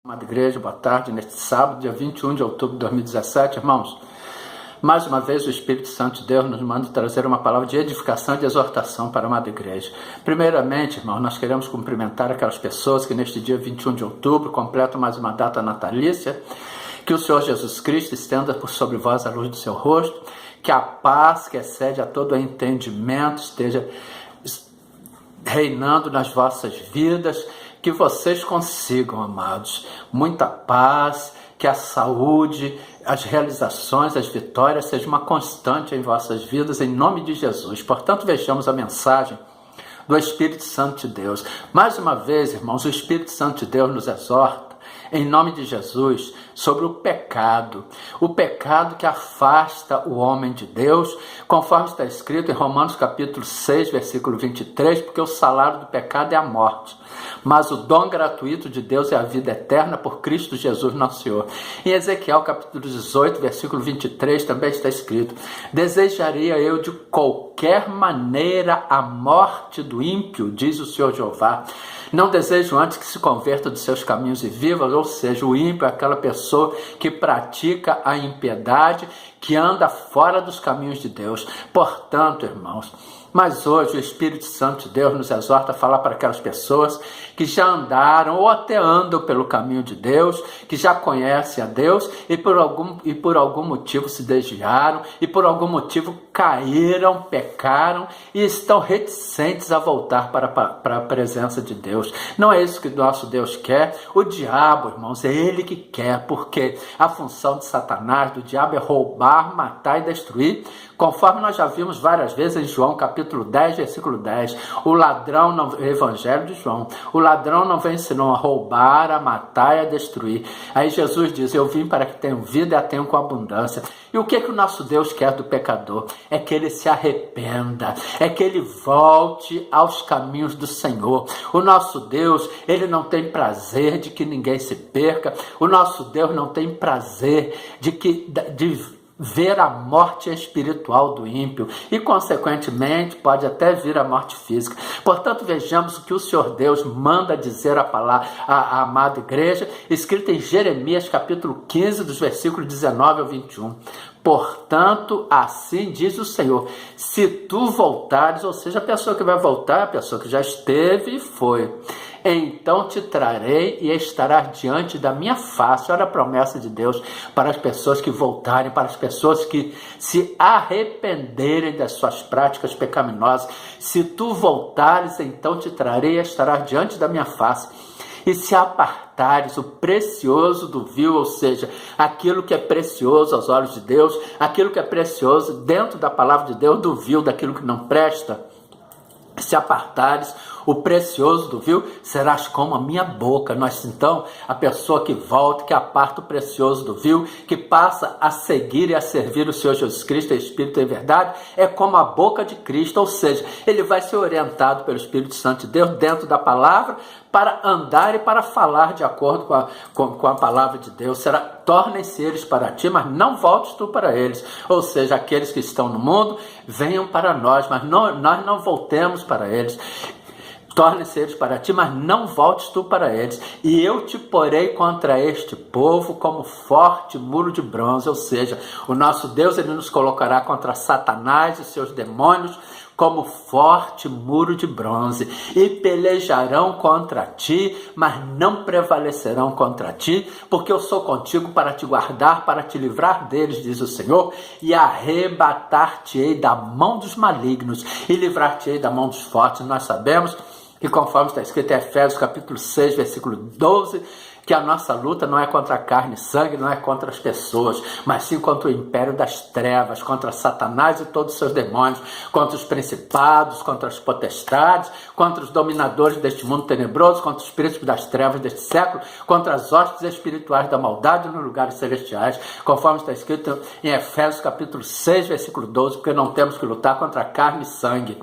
Amada igreja, boa tarde, neste sábado, dia 21 de outubro de 2017, irmãos. Mais uma vez o Espírito Santo de Deus nos manda trazer uma palavra de edificação e de exortação para a amada igreja. Primeiramente, irmãos, nós queremos cumprimentar aquelas pessoas que neste dia 21 de outubro completam mais uma data natalícia. Que o Senhor Jesus Cristo estenda por sobre vós a luz do seu rosto, que a paz que excede a todo entendimento esteja reinando nas vossas vidas, que vocês consigam, amados, muita paz, que a saúde, as realizações, as vitórias sejam uma constante em vossas vidas, em nome de Jesus. Portanto, vejamos a mensagem do Espírito Santo de Deus. Mais uma vez, irmãos, o Espírito Santo de Deus nos exorta, em nome de Jesus, sobre o pecado que afasta o homem de Deus, conforme está escrito em Romanos capítulo 6, versículo 23, porque o salário do pecado é a morte, mas o dom gratuito de Deus é a vida eterna por Cristo Jesus nosso Senhor. Em Ezequiel capítulo 18, versículo 23, também está escrito: desejaria eu de qualquer maneira a morte do ímpio, diz o Senhor Jeová. Não desejo antes que se converta dos seus caminhos e viva, ou seja, o ímpio é aquela pessoa que pratica a impiedade, que anda fora dos caminhos de Deus. Portanto, irmãos, mas hoje o Espírito Santo de Deus nos exorta a falar para aquelas pessoas que já andaram ou até andam pelo caminho de Deus, que já conhecem a Deus e por algum motivo se desviaram e por algum motivo caíram, pecaram e estão reticentes a voltar para a presença de Deus. Não é isso que nosso Deus quer. O diabo, irmãos, é ele que quer, porque a função de Satanás, do diabo, é roubar, matar e destruir, conforme nós já vimos várias vezes em João capítulo 10, versículo 10. O ladrão, no Evangelho de João, o ladrão não vem senão a roubar, a matar e a destruir. Aí Jesus diz: eu vim para que tenham vida e a tenham com abundância. E o que o nosso Deus quer do pecador? É que ele se arrependa, é que ele volte aos caminhos do Senhor. O nosso Deus, ele não tem prazer de que ninguém se perca. O nosso Deus não tem prazer de ver a morte espiritual do ímpio e, consequentemente, pode até vir a morte física. Portanto, vejamos o que o Senhor Deus manda dizer à amada igreja, escrito em Jeremias, capítulo 15, dos versículos 19 ao 21. Portanto, assim diz o Senhor: se tu voltares, ou seja, a pessoa que vai voltar, a pessoa que já esteve e foi, então te trarei e estarás diante da minha face. Olha a promessa de Deus para as pessoas que voltarem, para as pessoas que se arrependerem das suas práticas pecaminosas. Se tu voltares, então te trarei e estarás diante da minha face. E se apartares o precioso do vil, ou seja, aquilo que é precioso aos olhos de Deus, aquilo que é precioso dentro da palavra de Deus, do vil, daquilo que não presta, se apartares o precioso do vil, serás como a minha boca. Então, a pessoa que volta, que aparta o precioso do vil, que passa a seguir e a servir o Senhor Jesus Cristo, Espírito e verdade, é como a boca de Cristo, ou seja, ele vai ser orientado pelo Espírito Santo de Deus dentro da palavra, para andar e para falar de acordo com a palavra de Deus. Tornem-se eles para ti, mas não voltes tu para eles. Ou seja, aqueles que estão no mundo, venham para nós, mas nós não voltemos para eles. Tornem-se eles para ti, mas não voltes tu para eles. E eu te porei contra este povo como forte muro de bronze. Ou seja, o nosso Deus, ele nos colocará contra Satanás e seus demônios como forte muro de bronze, e pelejarão contra ti, mas não prevalecerão contra ti, porque eu sou contigo para te guardar, para te livrar deles, diz o Senhor, e arrebatar-te-ei da mão dos malignos, e livrar-te-ei da mão dos fortes. Nós sabemos que, conforme está escrito em Efésios capítulo 6, versículo 12, que a nossa luta não é contra a carne e sangue, não é contra as pessoas, mas sim contra o império das trevas, contra Satanás e todos os seus demônios, contra os principados, contra as potestades, contra os dominadores deste mundo tenebroso, contra os príncipes das trevas deste século, contra as hostes espirituais da maldade nos lugares celestiais, conforme está escrito em Efésios capítulo 6, versículo 12, porque não temos que lutar contra a carne e sangue,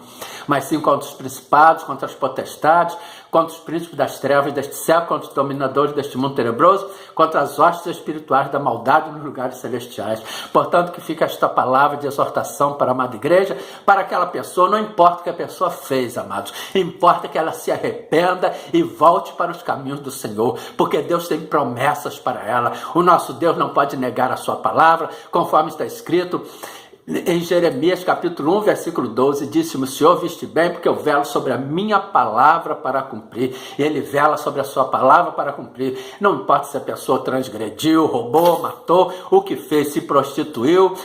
mas sim contra os principados, contra as potestades, contra os príncipes das trevas deste século, contra os dominadores deste mundo tenebroso, contra as hostes espirituais da maldade nos lugares celestiais. Portanto, que fica esta palavra de exortação para a amada igreja, para aquela pessoa, não importa o que a pessoa fez, amados, importa que ela se arrependa e volte para os caminhos do Senhor, porque Deus tem promessas para ela. O nosso Deus não pode negar a sua palavra, conforme está escrito em Jeremias capítulo 1, versículo 12, disse-me: o Senhor viste bem, porque eu velo sobre a minha palavra para cumprir. E ele vela sobre a sua palavra para cumprir. Não importa se a pessoa transgrediu, roubou, matou, o que fez, se prostituiu,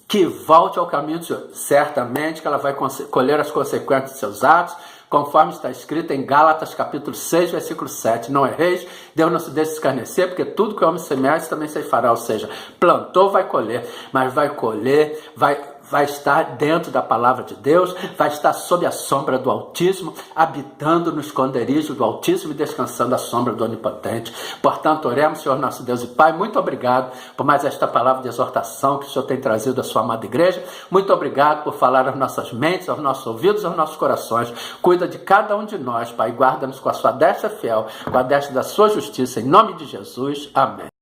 que volte ao caminho do Senhor. Certamente que ela vai colher as consequências de seus atos, conforme está escrito em Gálatas capítulo 6, versículo 7. Não erreis, Deus não se deixe escarnecer, porque tudo que o homem semear, isso também se fará. Ou seja, plantou, vai colher, mas vai colher, vai estar dentro da palavra de Deus, vai estar sob a sombra do Altíssimo, habitando no esconderijo do Altíssimo e descansando à sombra do Onipotente. Portanto, oremos, Senhor nosso Deus e Pai, muito obrigado por mais esta palavra de exortação que o Senhor tem trazido à sua amada igreja. Muito obrigado por falar às nossas mentes, aos nossos ouvidos, aos nossos corações. Cuida de cada um de nós, Pai, e guarda-nos com a sua destra fiel, com a destra da sua justiça, em nome de Jesus. Amém.